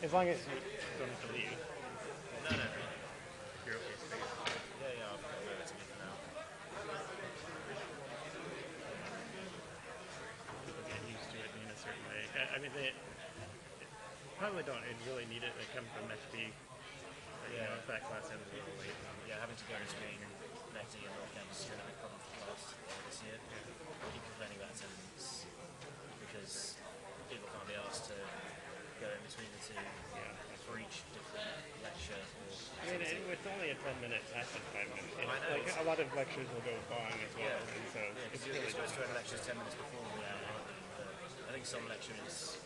As long as you don't have to leave. No, no. You're okay staying. Yeah, yeah, I've got to go to me for now. People get used to it in a certain way. I mean, they probably don't really need it. They come from FB. But, you know, if that class ends a little late. Yeah, having to go between Netty and North Campus has been a big problem for the past this year. I keep complaining about attendance because people can't be asked to go in between the two for each different lecture. I mean, it's only a 10-minute session, 5 minutes. I know, Like, a lot of lectures will go long as well, and so it's you're really supposed to have lectures 10 minutes before the hour, aren't you? But I think some lecturers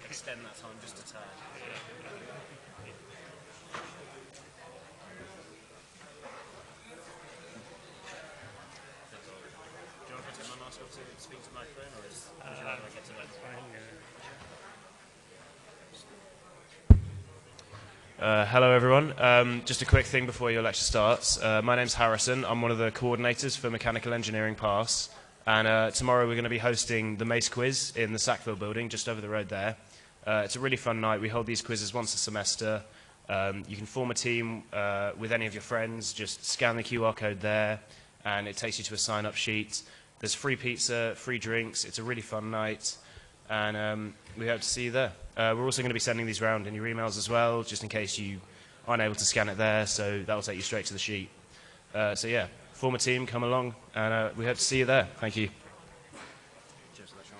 extend that time just a tad. Do you want to take my mask off to speak to the microphone, or would you rather I get to that? fine. Hello everyone. Just a quick thing before your lecture starts. My name's Harrison. I'm one of the coordinators for Mechanical Engineering Pass. And tomorrow we're going to be hosting the MACE quiz in the Sackville building, just over the road there. It's a really fun night. We hold these quizzes once a semester. You can form a team with any of your friends. Just scan the QR code there, and it takes you to a sign-up sheet. There's free pizza, free drinks. It's a really fun night. And we hope to see you there. We're also going to be sending these around in your emails as well, just in case you aren't able to scan it there, so that will take you straight to the sheet. So yeah, form a team, come along, and we hope to see you there. Thank you. Cheers, lecturer.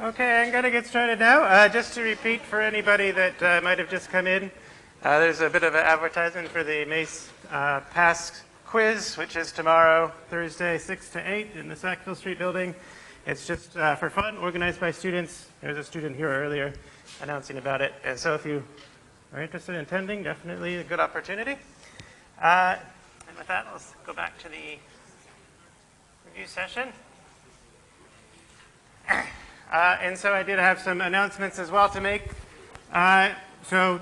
Okay, I'm going to get started now. Just to repeat for anybody that might have just come in, there's a bit of an advertisement for the MACE Pass quiz, which is tomorrow, Thursday, 6 to 8 in the Sackville Street building. It's just for fun, organized by students. There was a student here earlier announcing about it. And so if you are interested in attending, definitely a good opportunity. And with that, let's go back to the review session. And so I did have some announcements as well to make. So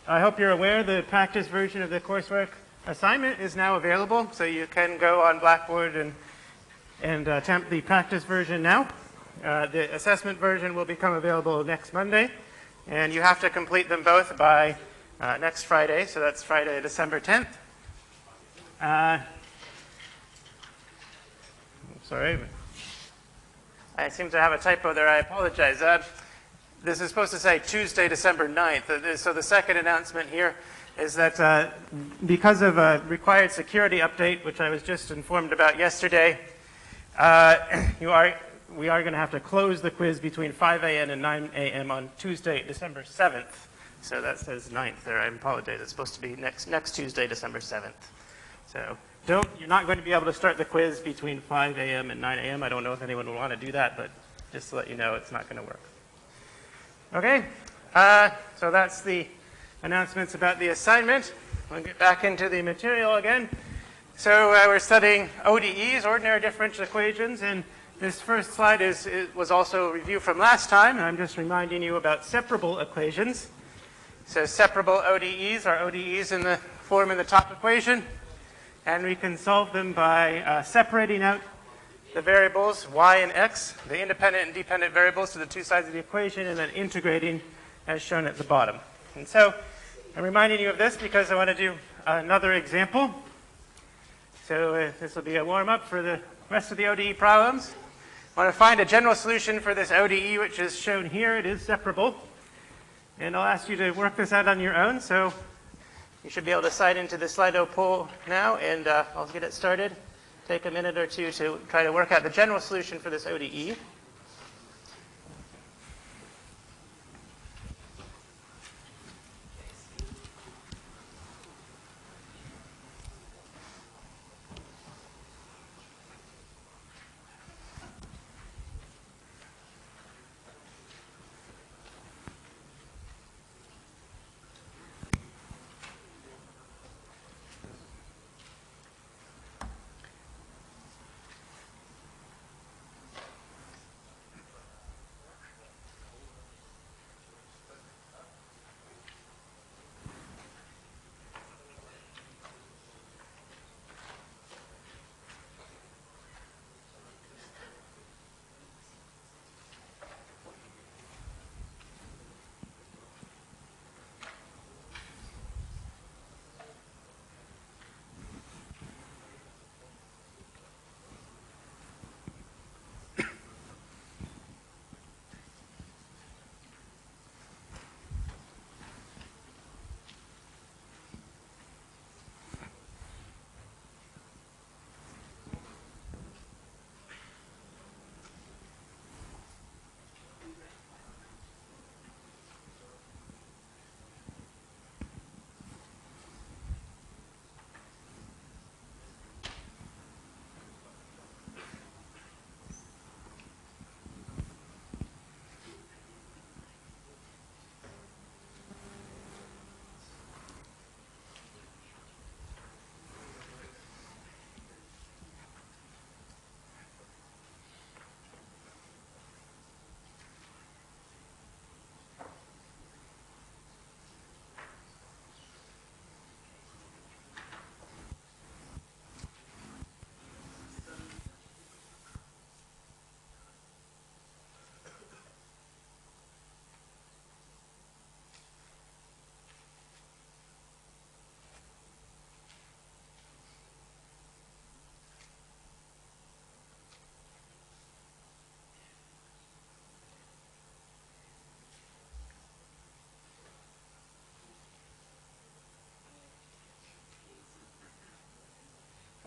I hope you're aware the practice version of the coursework assignment is now available. So you can go on Blackboard and attempt the practice version now. The assessment version will become available next Monday. And you have to complete them both by next Friday. So that's Friday, December 10th. Sorry. I seem to have a typo there. I apologize. This is supposed to say Tuesday, December 9th. So the second announcement here is that because of a required security update, which I was just informed about yesterday, we are going to have to close the quiz between 5 a.m. and 9 a.m. on Tuesday, December 7th. So that says 9th there. I apologize. It's supposed to be next Tuesday, December 7th. So you're not going to be able to start the quiz between 5 a.m. and 9 a.m. I don't know if anyone will want to do that, but just to let you know, it's not going to work. Okay, so that's the announcements about the assignment. We'll get back into the material again. So we're studying ODEs, ordinary differential equations, and this first slide was also a review from last time, and I'm just reminding you about separable equations. So separable ODEs are ODEs in the form in the top equation. And we can solve them by separating out the variables y and x, the independent and dependent variables, to the two sides of the equation, and then integrating as shown at the bottom. And so I'm reminding you of this because I want to do another example. So this will be a warm-up for the rest of the ODE problems. I want to find a general solution for this ODE, which is shown here. It is separable. And I'll ask you to work this out on your own. So you should be able to sign into the Slido poll now, and I'll get it started. Take a minute or two to try to work out the general solution for this ODE.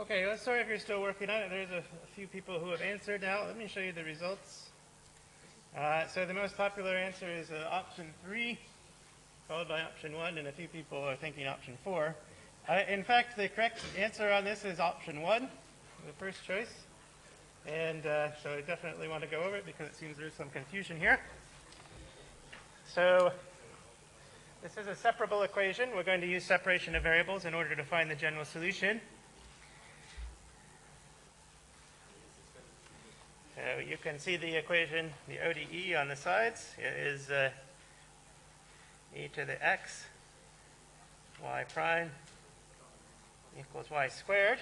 Okay, well, sorry if you're still working on it. There's a few people who have answered now. Let me show you the results. So the most popular answer is option 3, followed by option 1, and a few people are thinking option 4. In fact, the correct answer on this is option 1, the first choice. And so I definitely want to go over it because it seems there's some confusion here. So this is a separable equation. We're going to use separation of variables in order to find the general solution. So you can see the equation, the ODE on the sides. It is e to the x y prime equals y squared.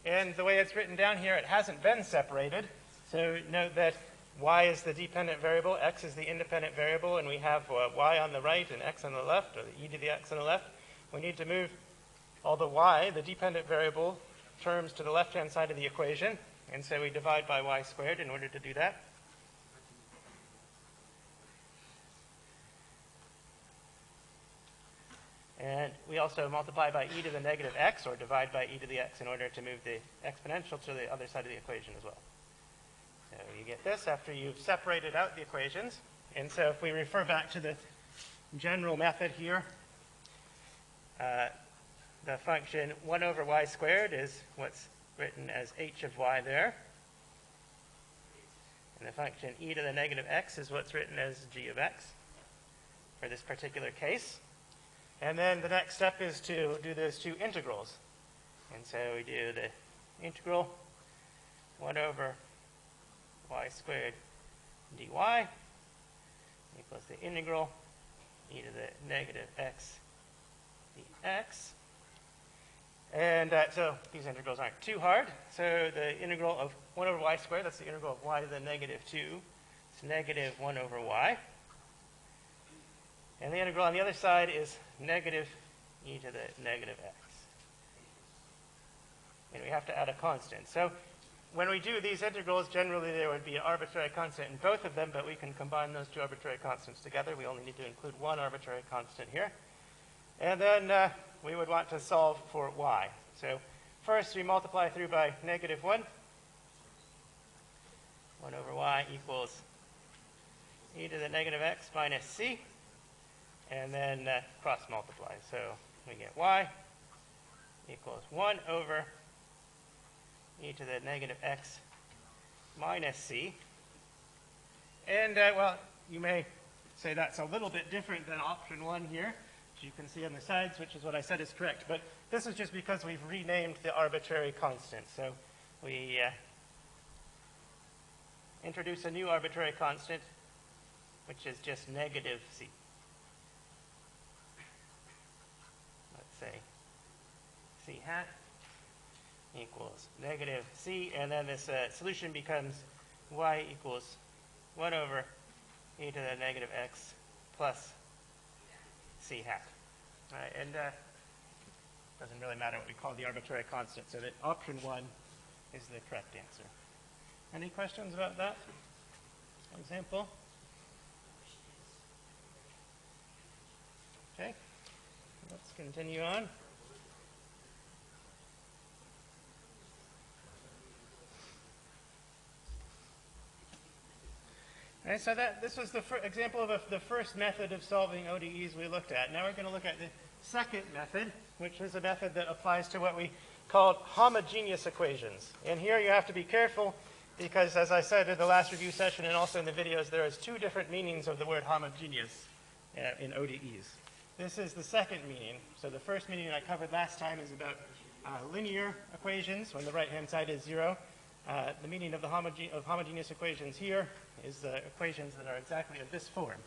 And the way it's written down here, it hasn't been separated. So note that y is the dependent variable, x is the independent variable, and we have y on the right and x on the left, or the e to the x on the left. We need to move all the y, the dependent variable, terms to the left-hand side of the equation. And so we divide by y squared in order to do that. And we also multiply by e to the negative x, or divide by e to the x in order to move the exponential to the other side of the equation as well. So you get this after you've separated out the equations. And so if we refer back to the general method here, the function 1 over y squared is what's written as h of y there. And the function e to the negative x is what's written as g of x for this particular case. And then the next step is to do those two integrals. And so we do the integral 1 over y squared dy equals the integral e to the negative x dx. And so these integrals aren't too hard. So the integral of 1 over y squared, that's the integral of y to the negative 2. It's negative 1 over y. And the integral on the other side is negative e to the negative x. And we have to add a constant. So when we do these integrals, generally there would be an arbitrary constant in both of them, but we can combine those two arbitrary constants together. We only need to include one arbitrary constant here. And then we would want to solve for y. So first we multiply through by negative 1. 1 over y equals e to the negative x minus c. And then cross multiply. So we get y equals 1 over e to the negative x minus c. And, well, you may say that's a little bit different than option 1 here, which you can see on the sides, which is what I said is correct. But this is just because we've renamed the arbitrary constant. So we introduce a new arbitrary constant, which is just negative c. Say c hat equals negative c, and then this solution becomes y equals 1 over e to the negative x plus c hat. All right, and doesn't really matter what we call the arbitrary constant, so that option 1 is the correct answer. Any questions about that example? Okay. Let's continue on. All right, so this was the example of the first method of solving ODEs we looked at. Now we're going to look at the second method, which is a method that applies to what we called homogeneous equations. And here you have to be careful because, as I said in the last review session and also in the videos, there is two different meanings of the word homogeneous in ODEs. This is the second meaning. So the first meaning I covered last time is about linear equations when the right-hand side is 0. The meaning of the homogeneous equations here is the equations that are exactly of this form.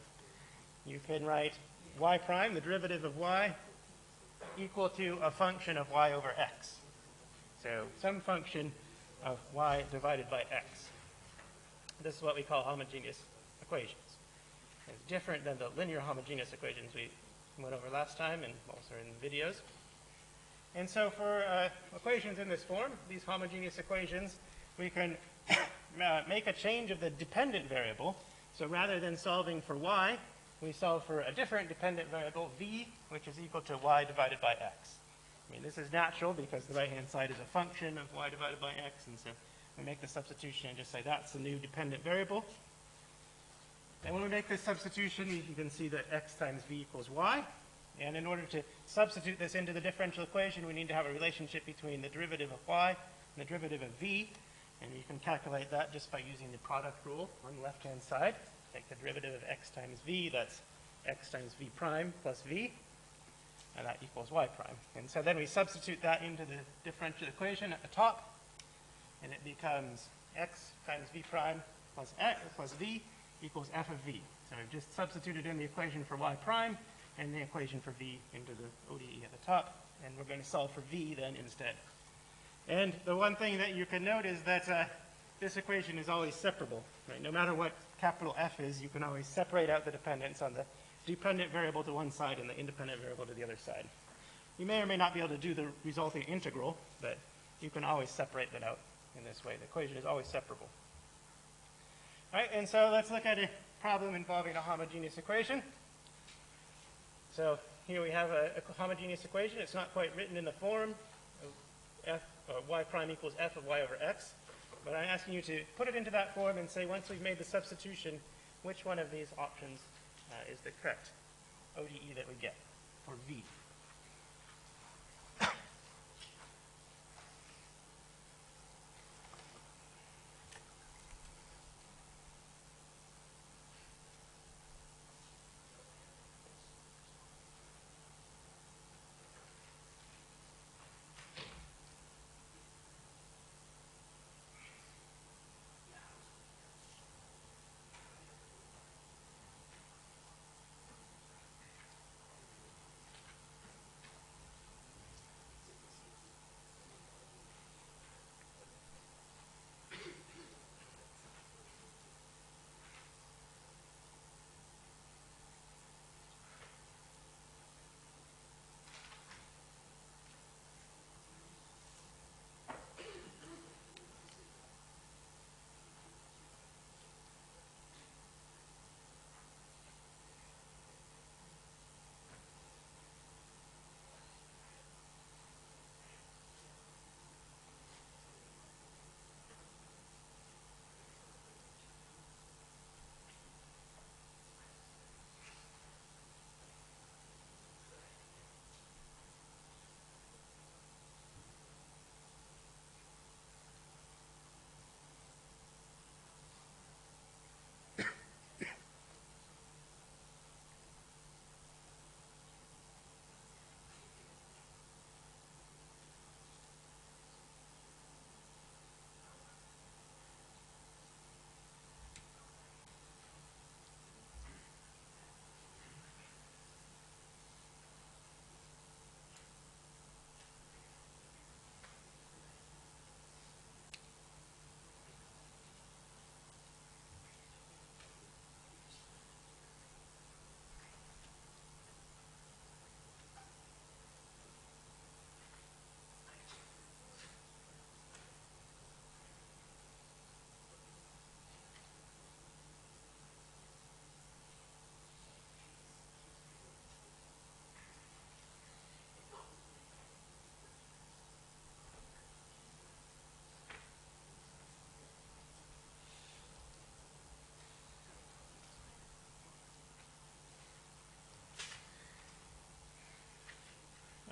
You can write y prime, the derivative of y, equal to a function of y over x. So some function of y divided by x. This is what we call homogeneous equations. It's different than the linear homogeneous equations we went over last time and also in the videos. And so for equations in this form, these homogeneous equations, we can make a change of the dependent variable. So rather than solving for y, we solve for a different dependent variable, v, which is equal to y divided by x. I mean, this is natural because the right-hand side is a function of y divided by x, and so we make the substitution and just say that's the new dependent variable. And when we make this substitution, you can see that x times v equals y. And in order to substitute this into the differential equation, we need to have a relationship between the derivative of y and the derivative of v. And you can calculate that just by using the product rule on the left-hand side. Take the derivative of x times v, that's x times v prime plus v, and that equals y prime. And so then we substitute that into the differential equation at the top, and it becomes x times v prime plus v equals f of v. So we've just substituted in the equation for y prime and the equation for v into the ODE at the top, and we're going to solve for v then instead. And the one thing that you can note is that this equation is always separable. Right? No matter what capital F is, you can always separate out the dependence on the dependent variable to one side and the independent variable to the other side. You may or may not be able to do the resulting integral, but you can always separate that out in this way. The equation is always separable. All right, and so let's look at a problem involving a homogeneous equation. So here we have a homogeneous equation. It's not quite written in the form of y prime equals f of y over x, but I'm asking you to put it into that form and say, once we've made the substitution, which one of these options is the correct ODE that we get for v.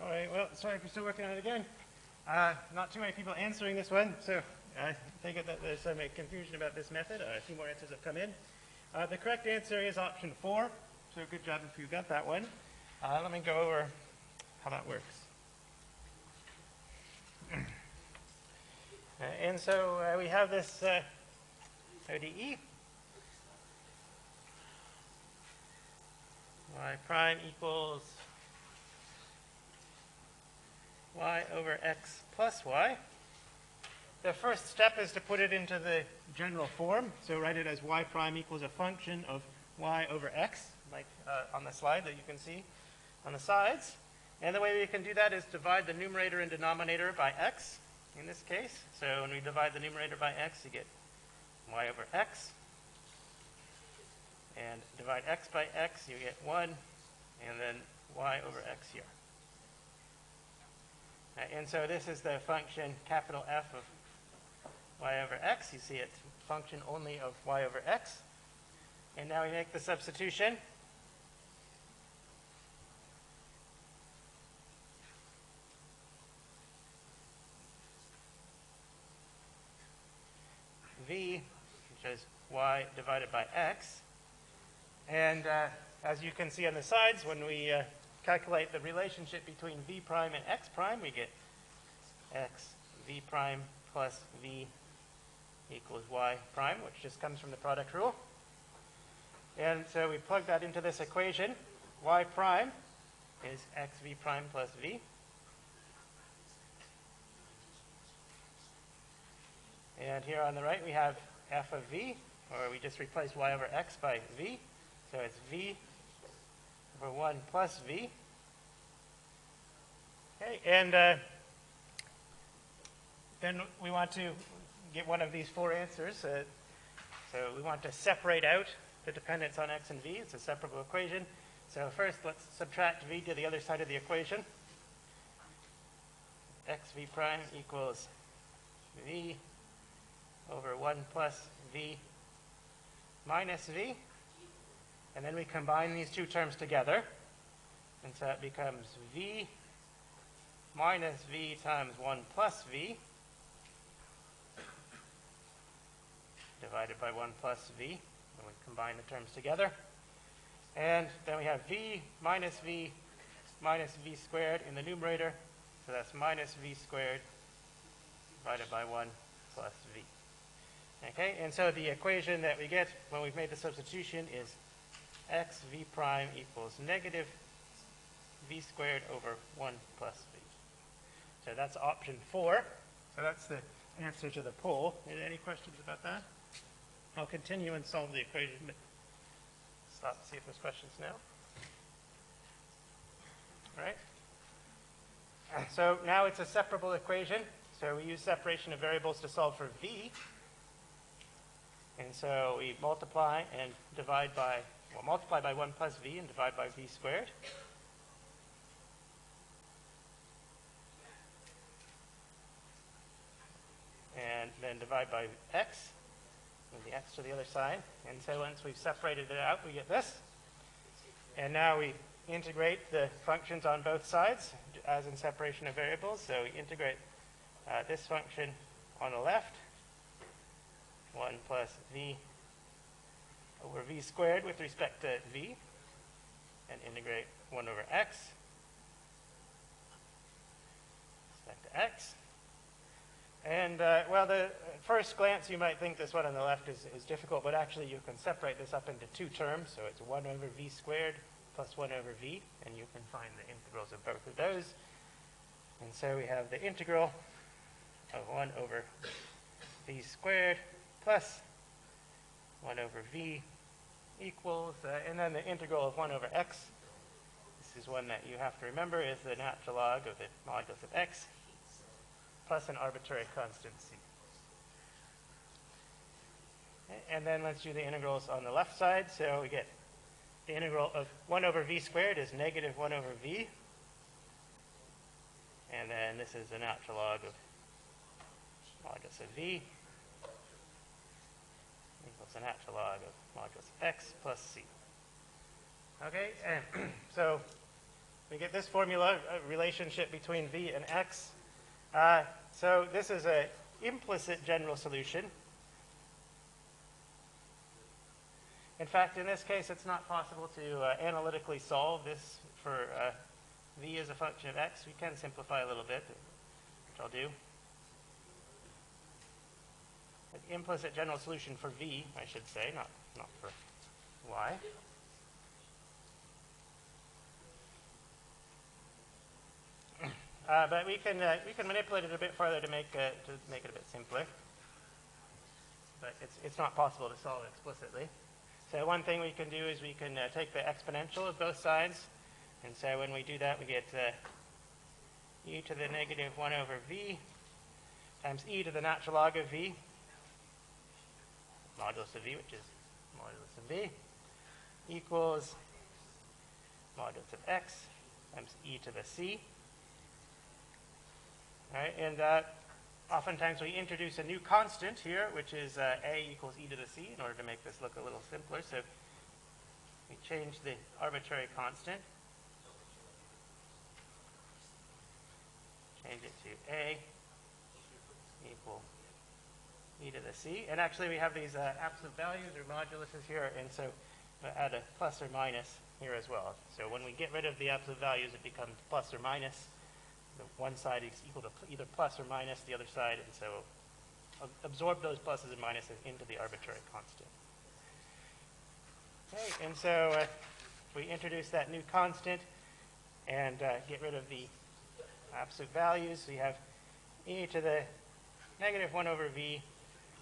All right, well, sorry for still working on it again. Not too many people answering this one, so I take it that there's some confusion about this method. A few more answers have come in. The correct answer is option 4, so good job if you got that one. Let me go over how that works. And so we have this ODE. Y prime equals y over x plus y. The first step is to put it into the general form. So write it as y prime equals a function of y over x, like on the slide that you can see on the sides. And the way we can do that is divide the numerator and denominator by x, in this case. So when we divide the numerator by x, you get y over x. And divide x by x, you get 1, and then y over x here. And so this is the function capital F of y over x. You see it's function only of y over x. And now we make the substitution. V, which is y divided by x. And as you can see on the sides, when we calculate the relationship between v prime and x prime, we get x v prime plus v equals y prime, which just comes from the product rule. And so we plug that into this equation. Y prime is x v prime plus v. And here on the right we have f of v, or we just replace y over x by v. So it's v over 1 plus v. Okay, and then we want to get one of these four answers. So we want to separate out the dependence on x and v. It's a separable equation. So first let's subtract v to the other side of the equation. X v prime equals v over 1 plus v minus v. And then we combine these two terms together. And so it becomes v minus v times 1 plus v divided by 1 plus v. And we combine the terms together. And then we have v minus v squared in the numerator. So that's minus v squared divided by 1 plus v. Okay, and so the equation that we get when we've made the substitution is x v prime equals negative v squared over 1 plus v. So that's option 4. So that's the answer to the poll. Any questions about that? I'll continue and solve the equation, but stop and see if there's questions now. All right. So now it's a separable equation. So we use separation of variables to solve for v. And so we multiply and divide by, well, multiply by 1 plus v and divide by v squared. And then divide by x, move the x to the other side. And so once we've separated it out, we get this. And now we integrate the functions on both sides, as in separation of variables. So we integrate this function on the left, 1 plus v over v squared with respect to v, and integrate 1 over x with respect to x. And, well, at first glance, you might think this one on the left is difficult, but actually you can separate this up into two terms. So it's 1 over v squared plus 1 over v, and you can find the integrals of both of those. And so we have the integral of 1 over v squared plus 1 over v equals, and then the integral of 1 over x. This is one that you have to remember is the natural log of the modulus of x plus an arbitrary constant c. Okay, and then let's do the integrals on the left side. So we get the integral of 1 over v squared is negative 1 over v. And then this is the natural log of modulus of v equals the natural log of modulus of x plus c. Okay, and so we get this formula, a relationship between v and x. So this is an implicit general solution. In fact, in this case, it's not possible to analytically solve this for v as a function of x. We can simplify a little bit, which I'll do. An implicit general solution for v, I should say, not for y. But we can manipulate it a bit further to make it a bit simpler. But it's not possible to solve it explicitly. So one thing we can do is we can take the exponential of both sides. And so when we do that, we get e to the negative 1 over v times e to the natural log of v, modulus of v, which is modulus of v, equals modulus of x times e to the c. All right, and oftentimes we introduce a new constant here, which is a equals e to the c, in order to make this look a little simpler. So we change the arbitrary constant. Change it to a equal e to the c. And actually we have these absolute values or moduluses here, and so add a plus or minus here as well. So when we get rid of the absolute values, it becomes plus or minus. The one side is equal to either plus or minus the other side, and so absorb those pluses and minuses into the arbitrary constant. Okay, and so we introduce that new constant and get rid of the absolute values. We have e to the negative 1 over v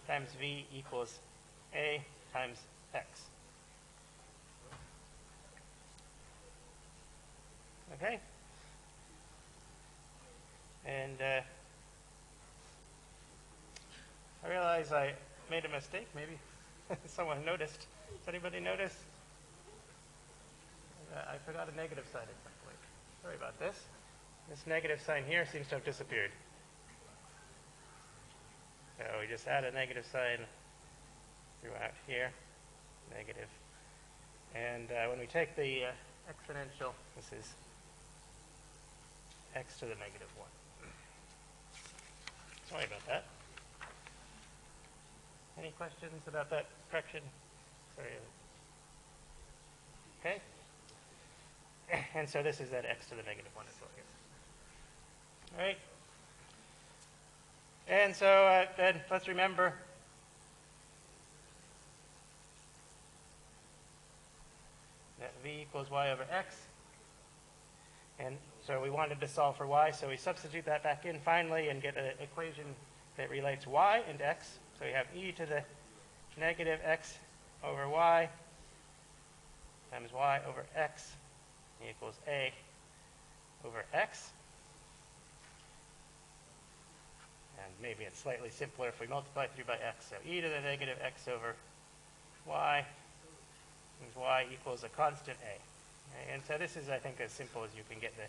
times v equals a times x. Okay? And I realize I made a mistake. Maybe someone noticed. Does anybody notice? I forgot a negative sign at some point. Sorry about this. This negative sign here seems to have disappeared. So we just add a negative sign throughout here, negative. And when we take the exponential, this is x to the negative 1. Sorry about that. Any questions about that correction? Sorry. Okay. And so this is that x to the negative 1 as well here. All right. And so then let's remember that v equals y over x. And so we wanted to solve for y, so we substitute that back in finally and get an equation that relates y and x. So we have e to the negative x over y times y over x equals a over x. And maybe it's slightly simpler if we multiply through by x. So e to the negative x over y means y equals a constant a. Okay? And so this is, I think, as simple as you can get the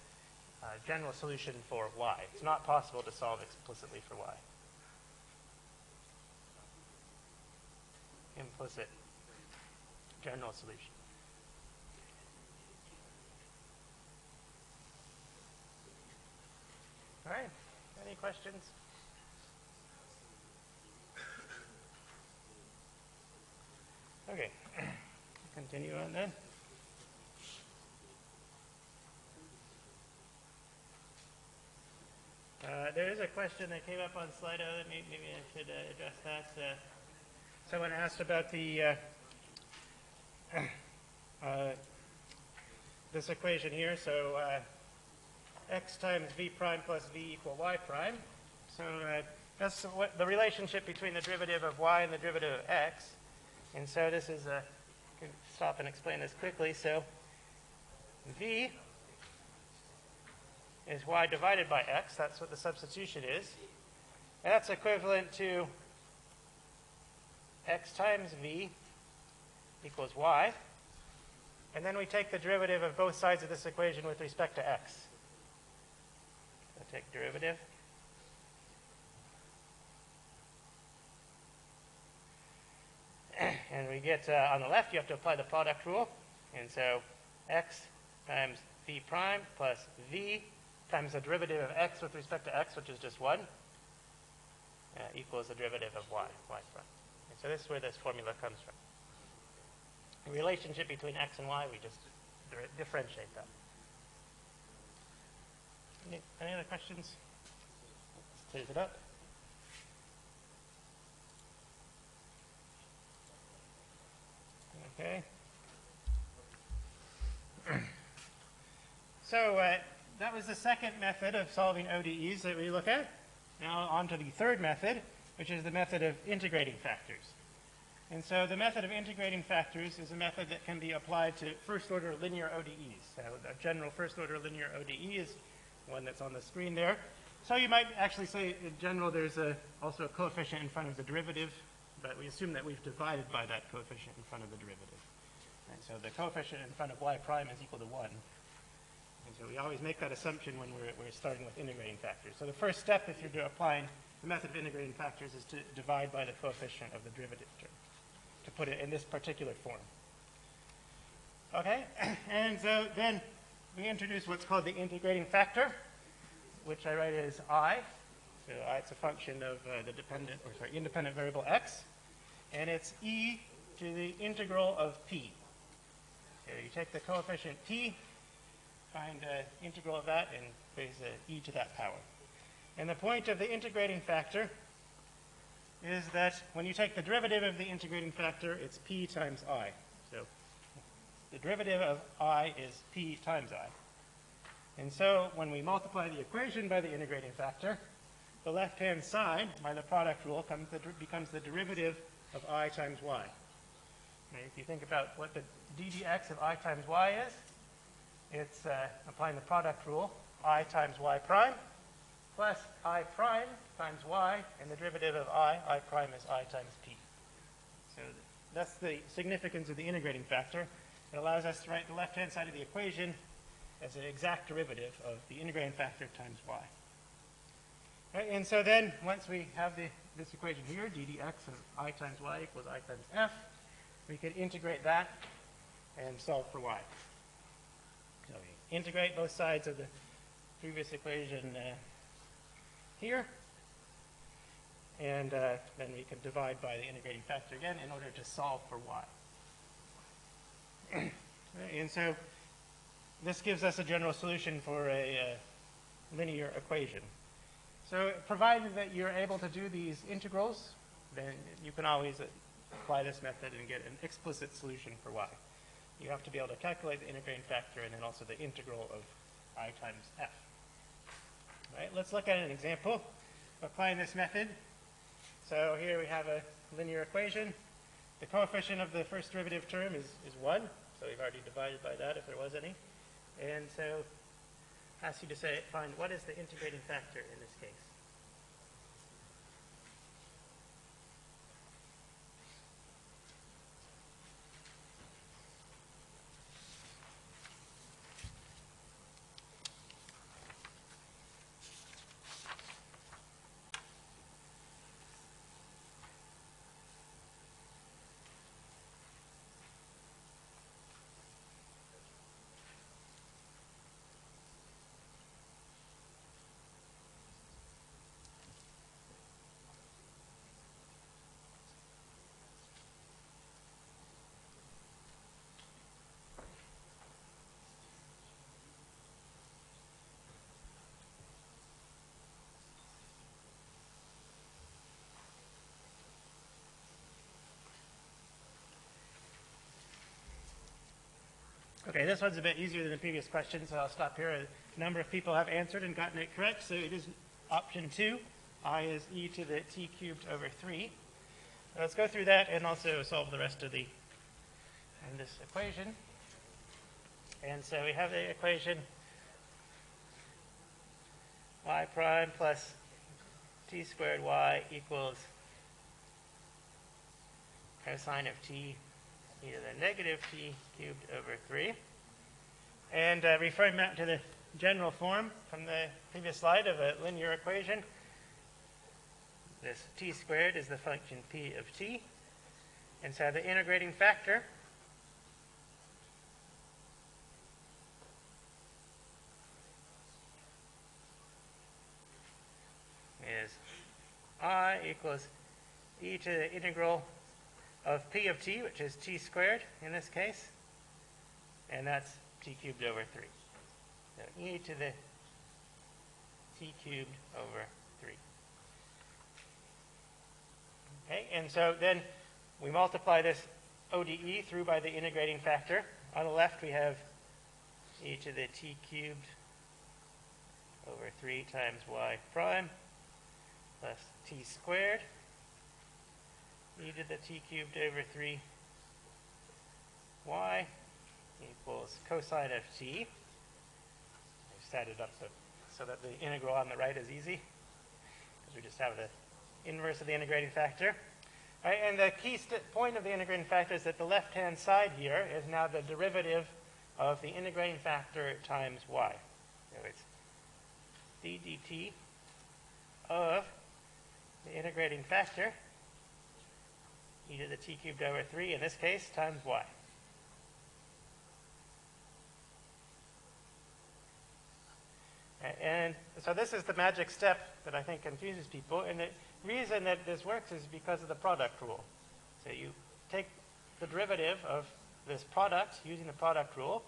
general solution for y. It's not possible to solve explicitly for y. Implicit general solution. All right. Any questions? Okay. Continue on then. There is a question that came up on Slido that maybe I should address that. Someone asked about the this equation here. So x times v prime plus v equal y prime. So that's what the relationship between the derivative of y and the derivative of x. And so this is I can stop and explain this quickly. So v is y divided by x. That's what the substitution is. And that's equivalent to x times v equals y. And then we take the derivative of both sides of this equation with respect to x. So take derivative. And we get, on the left, you have to apply the product rule. And so x times v prime plus v times the derivative of x with respect to x, which is just 1, equals the derivative of y prime. And so this is where this formula comes from. The relationship between x and y, we just differentiate that. Any other questions? Let's clear it up. Okay. So that was the second method of solving ODEs that we look at. Now on to the third method, which is the method of integrating factors. And so the method of integrating factors is a method that can be applied to first-order linear ODEs. So the general first-order linear ODE is one that's on the screen there. So you might actually say, in general, there's also a coefficient in front of the derivative, but we assume that we've divided by that coefficient in front of the derivative. And so the coefficient in front of y prime is equal to 1. And so we always make that assumption when we're starting with integrating factors. So the first step, if you're applying the method of integrating factors, is to divide by the coefficient of the derivative term, to put it in this particular form. Okay, and so then we introduce what's called the integrating factor, which I write as I. So it's a function of the independent variable x, and it's e to the integral of p. So you take the coefficient p, find the integral of that, and raise e to that power. And the point of the integrating factor is that when you take the derivative of the integrating factor, it's p times I. So the derivative of I is p times I. And so when we multiply the equation by the integrating factor, the left-hand side, by the product rule, becomes the derivative of I times y. Now, if you think about what the ddx of I times y is, it's applying the product rule, I times y prime, plus I prime times y, and the derivative of I prime is I times p. So that's the significance of the integrating factor. It allows us to write the left-hand side of the equation as an exact derivative of the integrating factor times y. Right, and so then, once we have this equation here, ddx of I times y equals I times f, we could integrate that and solve for y. So we integrate both sides of the previous equation here, and then we can divide by the integrating factor again in order to solve for y. And so this gives us a general solution for a linear equation. So provided that you're able to do these integrals, then you can always apply this method and get an explicit solution for y. You have to be able to calculate the integrating factor and then also the integral of I times f. All right, let's look at an example of applying this method. So here we have a linear equation. The coefficient of the first derivative term is 1, so we've already divided by that if there was any. And so ask you to find what is the integrating factor in this case. Okay, this one's a bit easier than the previous question, so I'll stop here. A number of people have answered and gotten it correct, so it is option 2. I is e to the t cubed over 3. Let's go through that and also solve the rest of this equation. And so we have the equation y prime plus t squared y equals cosine of t e to the negative t cubed over 3. And referring back to the general form from the previous slide of a linear equation, this t squared is the function p of t. And so the integrating factor is I equals e to the integral of p of t, which is t squared in this case, and that's t cubed over 3. So e to the t cubed over 3. Okay, and so then we multiply this ODE through by the integrating factor. On the left we have e to the t cubed over 3 times y prime plus t squared e to the t cubed over 3 y equals cosine of t. I set it up so that the integral on the right is easy, because we just have the inverse of the integrating factor. All right, and the key point of the integrating factor is that the left-hand side here is now the derivative of the integrating factor times y. So it's d dt of the integrating factor e to the t cubed over 3, in this case, times y. And so this is the magic step that I think confuses people. And the reason that this works is because of the product rule. So you take the derivative of this product using the product rule.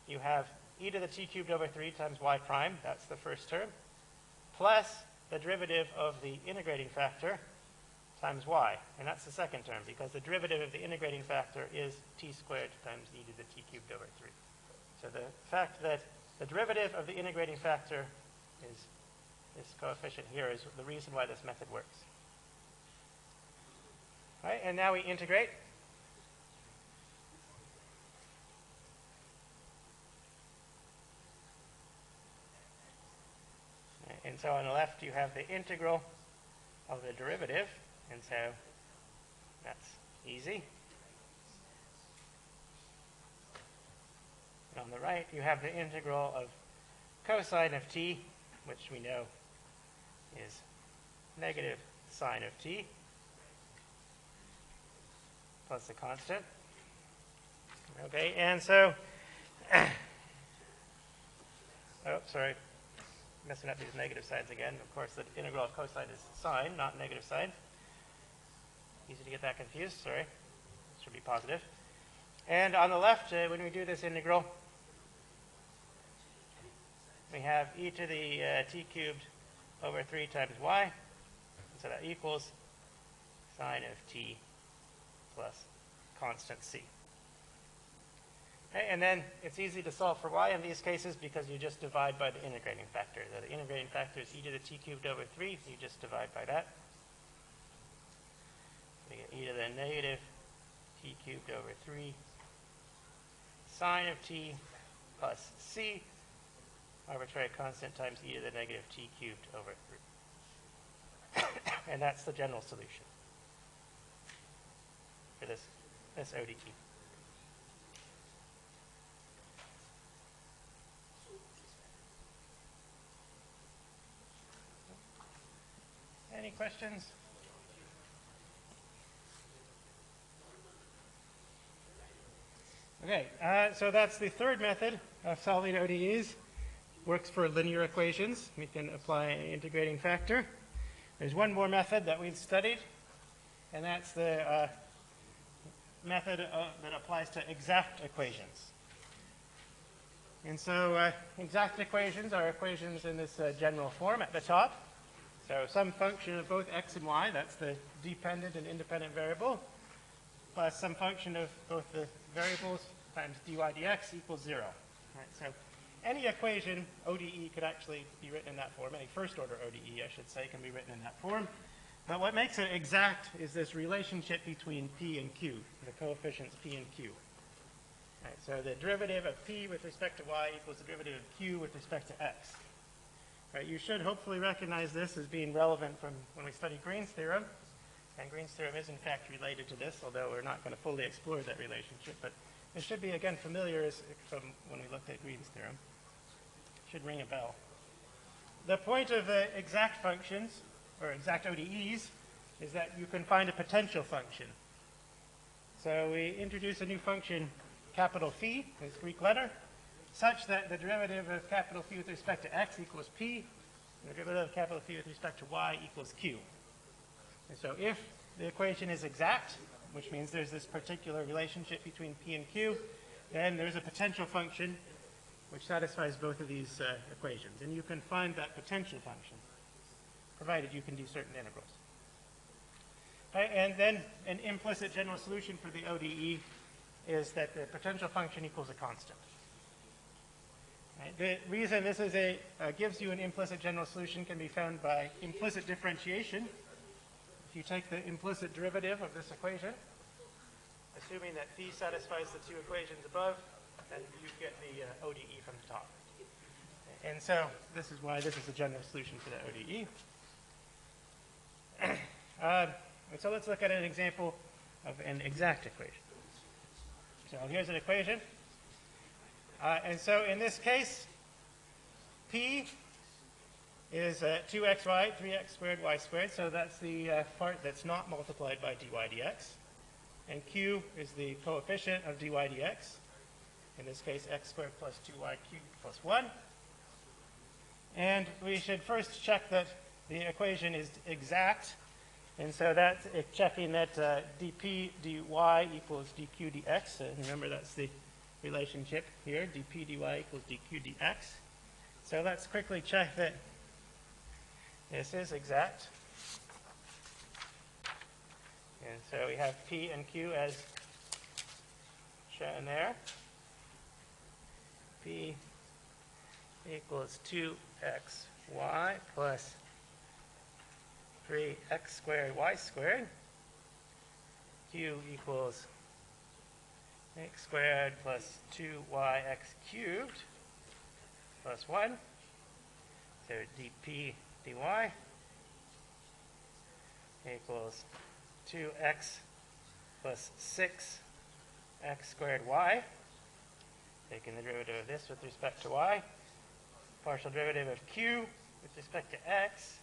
You have e to the t cubed over 3 times y prime, that's the first term, plus the derivative of the integrating factor times y, and that's the second term, because the derivative of the integrating factor is t squared times e to the t cubed over 3. So the fact that the derivative of the integrating factor is this coefficient here is the reason why this method works. All right, and now we integrate. And so on the left you have the integral of the derivative, and so that's easy. And on the right you have the integral of cosine of t, which we know is negative sine of t, plus the constant. Okay, and so, oh, sorry. Messing up these negative signs again. Of course, the integral of cosine is sine, not negative sine. Easy to get that confused. Sorry. It should be positive. And on the left, when we do this integral, we have e to the t cubed over 3 times y. And so that equals sine of t plus constant c. Okay, and then it's easy to solve for y in these cases because you just divide by the integrating factor. So the integrating factor is e to the t cubed over 3. You just divide by that. We get e to the negative t cubed over 3 sine of t plus c, arbitrary constant, times e to the negative t cubed over 3. And that's the general solution for this ODE. Any questions? Okay, so that's the third method of solving ODEs. Works for linear equations. We can apply an integrating factor. There's one more method that we've studied, and that's the method that applies to exact equations. And so exact equations are equations in this general form at the top. So some function of both x and y, that's the dependent and independent variable, plus some function of both the variables times dy dx equals 0. Right, so any equation, ODE, could actually be written in that form. Any first order ODE, I should say, can be written in that form. But what makes it exact is this relationship between p and q, the coefficients p and q. Right, so the derivative of p with respect to y equals the derivative of q with respect to x. Right, you should hopefully recognize this as being relevant from when we study Green's theorem. And Green's theorem is in fact related to this, although we're not going to fully explore that relationship. But it should be, again, familiar from when we looked at Green's theorem. It should ring a bell. The point of the exact functions, or exact ODEs, is that you can find a potential function. So we introduce a new function, capital phi, this Greek letter, such that the derivative of capital Phi with respect to x equals p, and the derivative of capital Phi with respect to y equals q. And so if the equation is exact, which means there's this particular relationship between p and q, then there's a potential function which satisfies both of these equations. And you can find that potential function, provided you can do certain integrals. Right, and then an implicit general solution for the ODE is that the potential function equals a constant. Right, the reason this is gives you an implicit general solution can be found by implicit differentiation. If you take the implicit derivative of this equation, assuming that phi satisfies the two equations above, then you get the ODE from the top. And so this is why this is a general solution for the ODE. So let's look at an example of an exact equation. So here's an equation. And so in this case, p is 2xy, 3x squared, y squared. So that's the part that's not multiplied by dy dx. And q is the coefficient of dy dx. In this case, x squared plus 2y cubed plus 1. And we should first check that the equation is exact. And so that's checking that dp dy equals dq dx. Remember, that's the relationship here, dp dy equals dq dx. So let's quickly check that this is exact. And so we have p and q as shown there. P equals 2xy plus 3x squared y squared. Q equals x squared plus 2yx cubed plus 1. So dp dy equals 2x plus 6x squared y. Taking the derivative of this with respect to y. Partial derivative of q with respect to x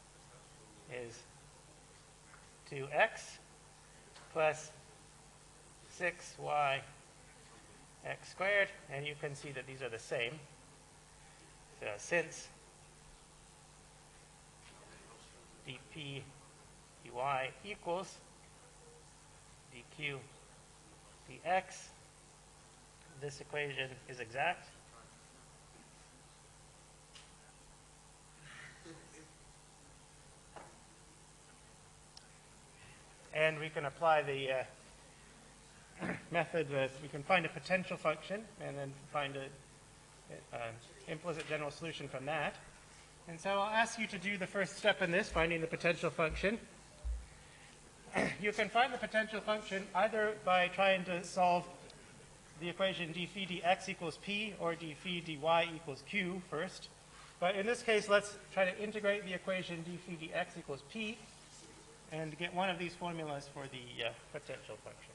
is 2x plus 6y x squared, and you can see that these are the same. So since dp dy equals dq dx, this equation is exact. And we can apply the method that we can find a potential function and then find an implicit general solution from that. And so I'll ask you to do the first step in this, finding the potential function. You can find the potential function either by trying to solve the equation d phi dx equals p or d phi dy equals q first. But in this case, let's try to integrate the equation d phi dx equals p and get one of these formulas for the potential function.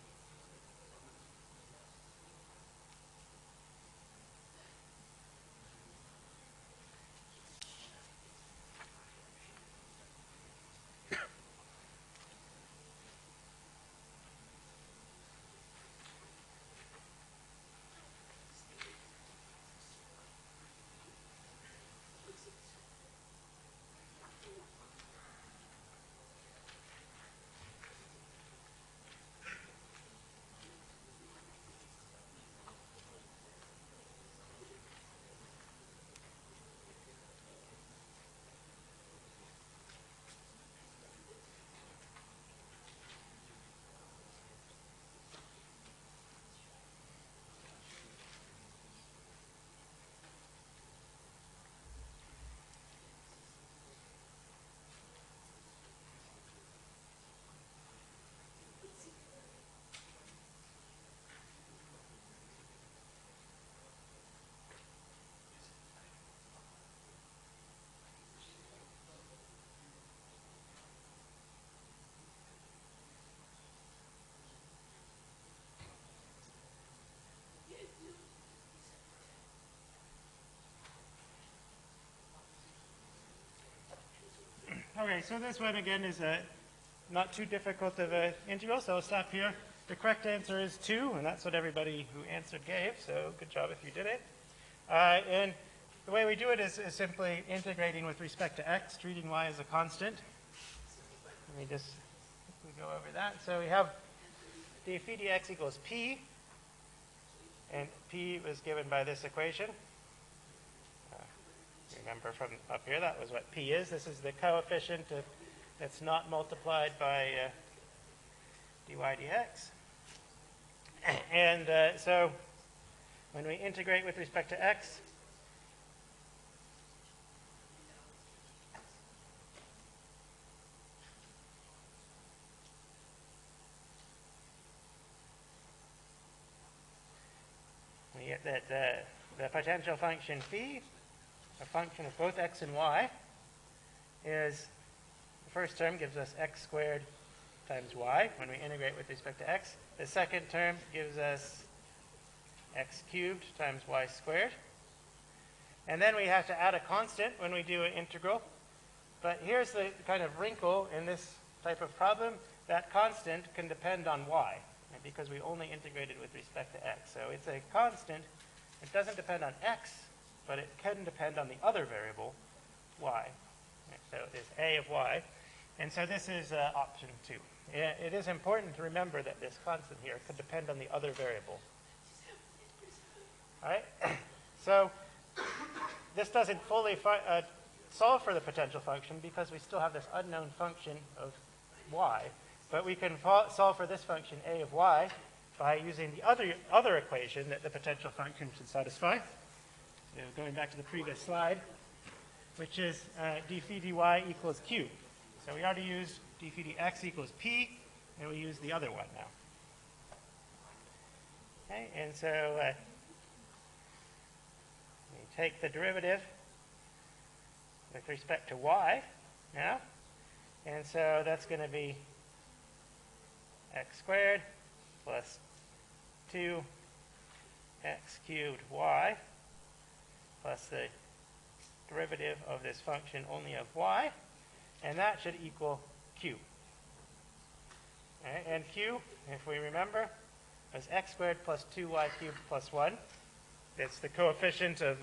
Okay, so this one again is not too difficult of an integral, so I'll stop here. The correct answer is 2, and that's what everybody who answered gave, so good job if you did it. And the way we do it is simply integrating with respect to x, treating y as a constant. Let me just quickly go over that. So we have d phi dx equals p, and p was given by this equation. Remember from up here, that was what p is. This is the coefficient that's not multiplied by dy dx. And so when we integrate with respect to x, we get that the potential function phi, a function of both x and y, is the first term gives us x squared times y when we integrate with respect to x. The second term gives us x cubed times y squared. And then we have to add a constant when we do an integral. But here's the kind of wrinkle in this type of problem. That constant can depend on y, right, because we only integrated with respect to x. So it's a constant. It doesn't depend on x, but it can depend on the other variable, a of y. And so this is option 2. It is important to remember that this constant here could depend on the other variable. All right? So this doesn't fully solve for the potential function because we still have this unknown function of y. But we can solve for this function a of y by using the other equation that the potential function should satisfy. So going back to the previous slide, which is d phi dy equals q. So we already used d phi dx equals p, and we use the other one now. Okay, and so we take the derivative with respect to y now, and so that's going to be x squared plus 2x cubed y plus the derivative of this function only of y, and that should equal q. Right, and q, if we remember, is x squared plus 2y cubed plus 1. It's the coefficient of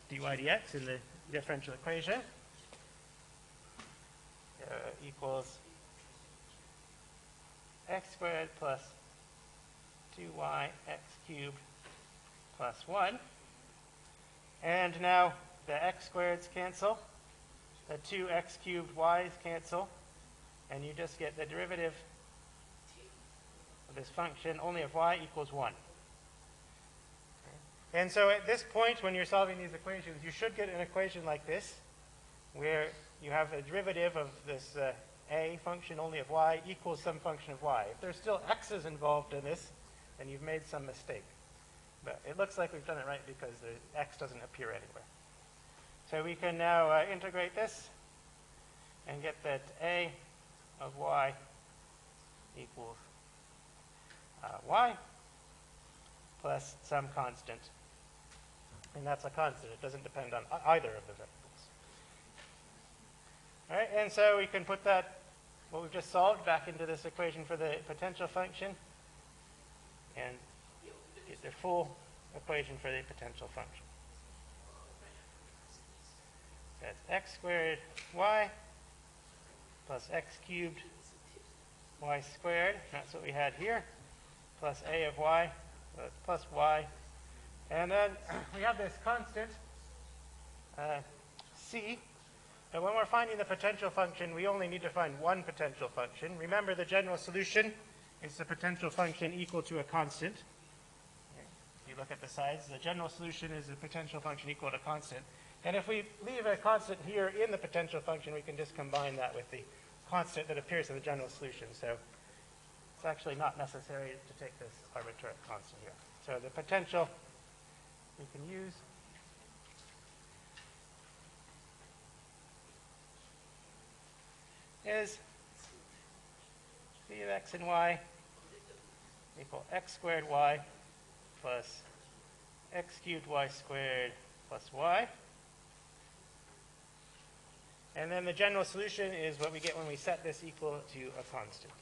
dy dx in the differential equation. Equals x squared plus 2y x cubed plus 1. And now the x squareds cancel, the 2x cubed y's cancel, and you just get the derivative of this function only of y equals 1. And so at this point, when you're solving these equations, you should get an equation like this, where you have a derivative of this a function only of y equals some function of y. If there's still x's involved in this, then you've made some mistake. But it looks like we've done it right because the x doesn't appear anywhere. So we can now integrate this and get that a of y equals y plus some constant. And that's a constant. It doesn't depend on either of the variables. All right, and so we can put that, what we've just solved, back into this equation for the potential function and get the full equation for the potential function. That's x squared y plus x cubed y squared. That's what we had here. Plus a of y, so that's plus y. And then we have this constant, c. And when we're finding the potential function, we only need to find one potential function. Remember, the general solution is the potential function equal to a constant. If you look at the sides, the general solution is the potential function equal to a constant. And if we leave a constant here in the potential function, we can just combine that with the constant that appears in the general solution. So it's actually not necessary to take this arbitrary constant here. So the potential we can use is phi of x and y equal x squared y plus x cubed y squared plus y. And then the general solution is what we get when we set this equal to a constant.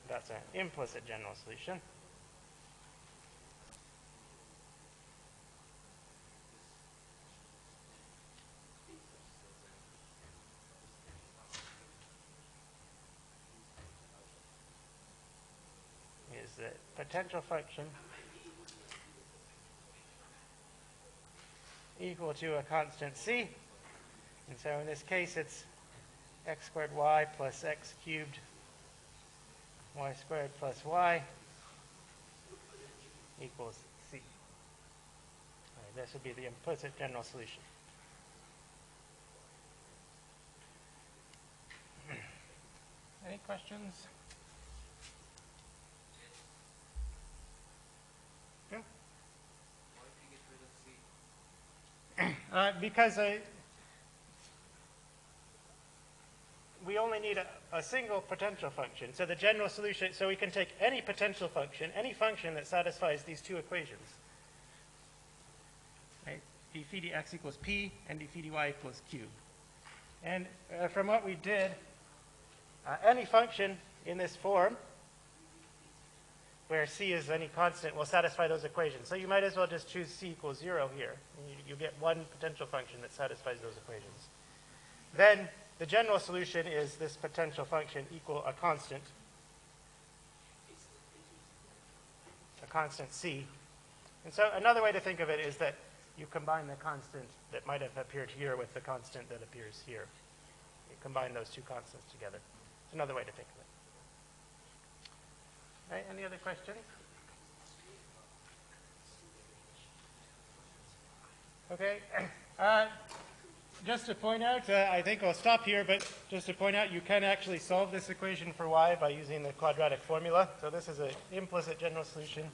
That's an implicit general solution. Is the potential function equal to a constant c. And so in this case, it's x squared y plus x cubed y squared plus y equals c. All right, this would be the implicit general solution. Any questions? Yeah? Because we only need a single potential function. So the general solution, so we can take any potential function, any function that satisfies these two equations. Right? d phi dx equals p and d phi dy equals q. And from what we did, any function in this form where c is any constant will satisfy those equations. So you might as well just choose c equals 0 here. And you get one potential function that satisfies those equations. then the general solution is this potential function equal a constant C. And so another way to think of it is that you combine the constant that might have appeared here with the constant that appears here. You combine those two constants together. It's another way to think of it. All right, any other questions? Okay. Just to point out, I think I'll stop here, but just to point out, you can actually solve this equation for y by using the quadratic formula. So this is an implicit general solution,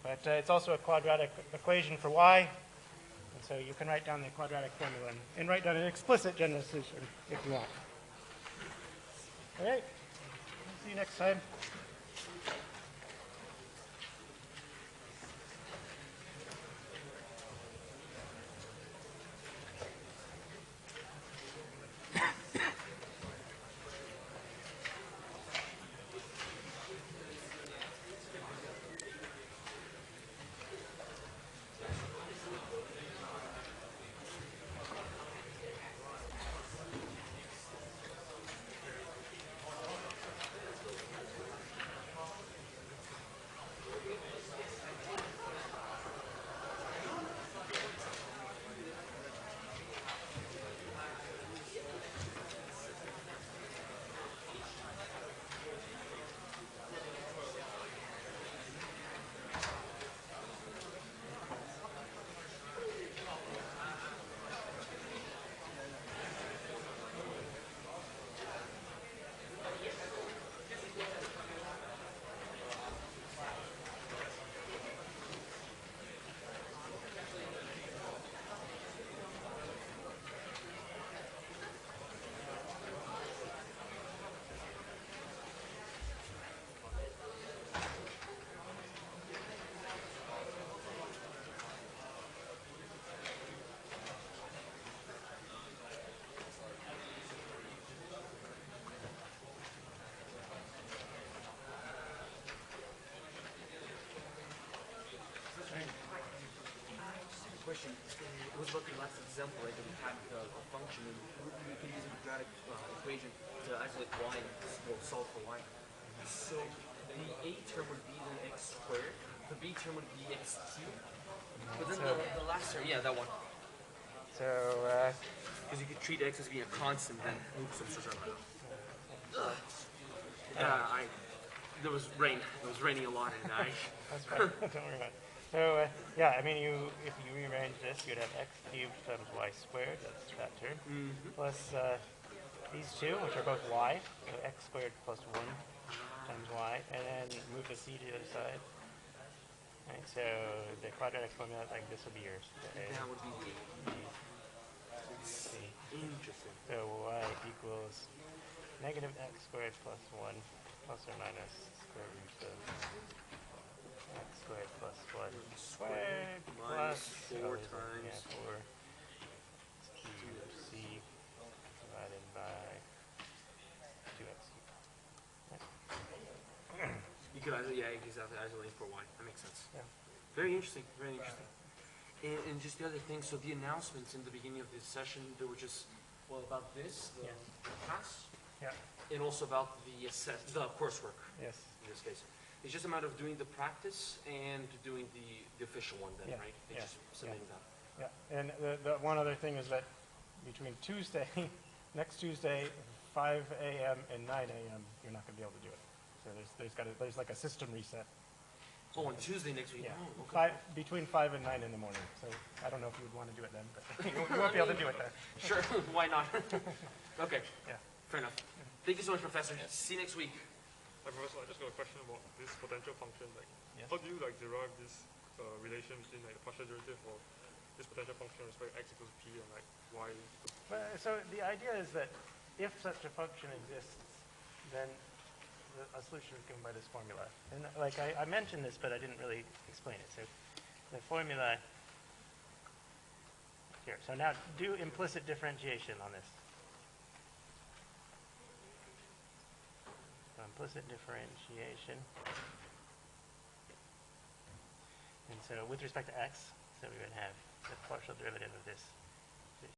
but it's also a quadratic equation for y. And so you can write down the quadratic formula and write down an explicit general solution if you want. All right. See you next time. Question. It was about the last example, right? That we had a function, and we can use a quadratic equation to isolate y and solve for y. So the a term would be then x squared, the b term would be x cubed, but then the last term, yeah, that one. So, Because you could treat x as being a constant, then oops, I'm so sorry. There was rain. It was raining a lot, and that's fine. Don't worry about it. So, yeah, I mean, if you rearrange this, you'd have x cubed times y squared, that's that term, plus these two, which are both y, so x squared plus 1 times y, and then move the c to the other side. Right, so the quadratic formula, like this will be yours. that would be C. interesting. So y equals negative x squared plus 1 plus or minus square root of x squared plus 1 squared plus minus 4 times 4 cubed c divided by 2x cubed. You could exactly isolate for y. That makes sense. Yeah. Very interesting. Very interesting. And just the other thing, so the announcements in the beginning of this session, they were just about this, the class, Yeah. and also about the coursework Yes. in this case. It's just a matter of doing the practice and doing the official one then, Yeah. right? It's Yeah. just submitting that. Yeah. And the one other thing is that between Tuesday, next Tuesday, 5 a.m. and 9 a.m., you're not going to be able to do it. So there's like a system reset. Oh, on Tuesday next week? Yeah. Oh, okay. Between 5 and 9 in the morning. So I don't know if you would want to do it then, but you won't be able to do it then. Sure, why not? Okay, Yeah. fair enough. Thank you so much, Professor. See you next week. Hi, Professor. I just got a question about this potential function. Like, Yes. how do you derive this relation between the partial derivative of this potential function with respect to x equals p and y? So the idea is that if such a function exists, then a solution is given by this formula. And I mentioned this, but I didn't really explain it. So the formula here. So now do implicit differentiation on this. So implicit differentiation. And so with respect to x, so we would have the partial derivative of this